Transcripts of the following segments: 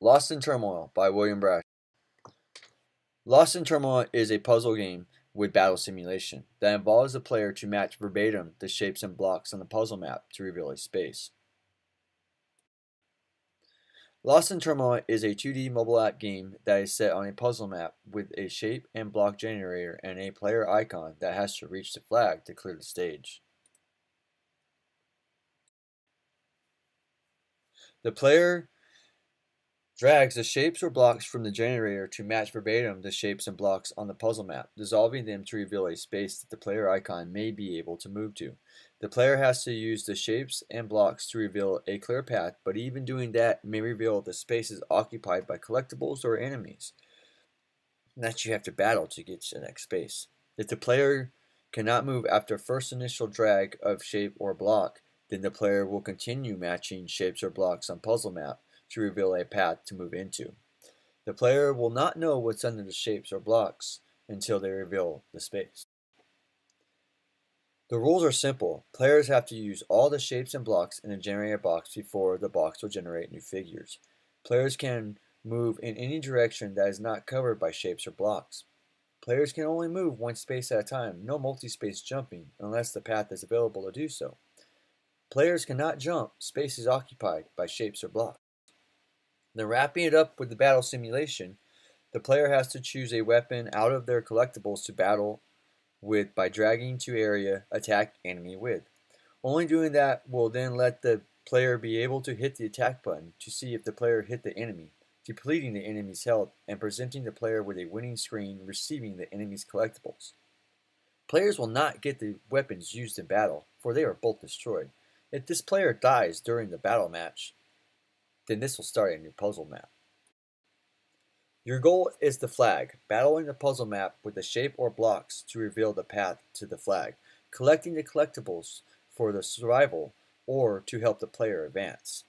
Lost in Turmoil by William Brash. Lost in Turmoil is a puzzle game with battle simulation that involves the player to match verbatim the shapes and blocks on the puzzle map to reveal a space. Lost in Turmoil is a 2D mobile app game that is set on a puzzle map with a shape and block generator and a player icon that has to reach the flag to clear the stage. The player drags the shapes or blocks from the generator to match verbatim the shapes and blocks on the puzzle map, dissolving them to reveal a space that the player icon may be able to move to. The player has to use the shapes and blocks to reveal a clear path, but even doing that may reveal the spaces occupied by collectibles or enemies that you have to battle to get to the next space. If the player cannot move after first initial drag of shape or block, then the player will continue matching shapes or blocks on puzzle map to reveal a path to move into. The player will not know what's under the shapes or blocks until they reveal the space. The rules are simple. Players have to use all the shapes and blocks in a generator box before the box will generate new figures. Players can move in any direction that is not covered by shapes or blocks. Players can only move one space at a time, no multi-space jumping, unless the path is available to do so. Players cannot jump spaces occupied by shapes or blocks. Then wrapping it up with the battle simulation, the player has to choose a weapon out of their collectibles to battle with by dragging to area attack enemy with. Only doing that will then let the player be able to hit the attack button to see if the player hit the enemy, depleting the enemy's health and presenting the player with a winning screen receiving the enemy's collectibles. Players will not get the weapons used in battle, for they are both destroyed. If this player dies during the battle match, then this will start a new puzzle map. Your goal is the flag, battling the puzzle map with the shape or blocks to reveal the path to the flag, collecting the collectibles for the survival or to help the player advance.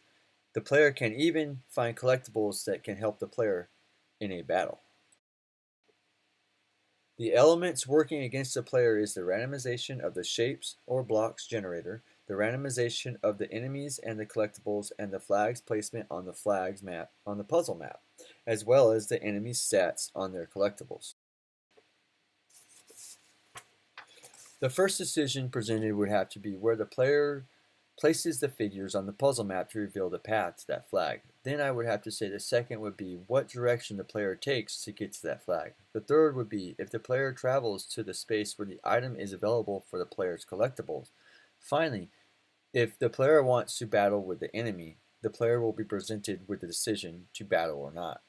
The player can even find collectibles that can help the player in a battle. The elements working against the player is the randomization of the shapes or blocks generator, the randomization of the enemies and the collectibles, and the flag's placement on the flag's map on the puzzle map, as well as the enemy's stats on their collectibles. The first decision presented would have to be where the player places the figures on the puzzle map to reveal the path to that flag. Then I would have to say the second would be what direction the player takes to get to that flag. The third would be if the player travels to the space where the item is available for the player's collectibles. Finally, if the player wants to battle with the enemy, the player will be presented with the decision to battle or not.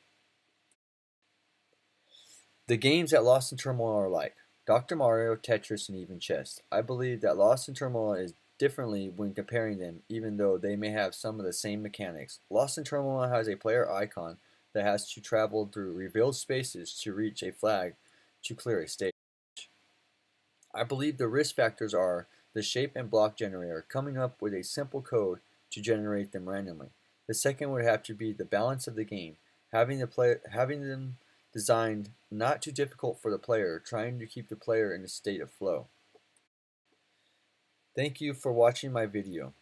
The games that Lost in Turmoil are like Dr. Mario, Tetris, and even chess. I believe that Lost in Turmoil is differently when comparing them, even though they may have some of the same mechanics. Lost in Turmoil has a player icon that has to travel through revealed spaces to reach a flag to clear a stage. I believe the risk factors are the shape and block generator, coming up with a simple code to generate them randomly. The second would have to be the balance of the game, having them designed not too difficult for the player, trying to keep the player in a state of flow. Thank you for watching my video.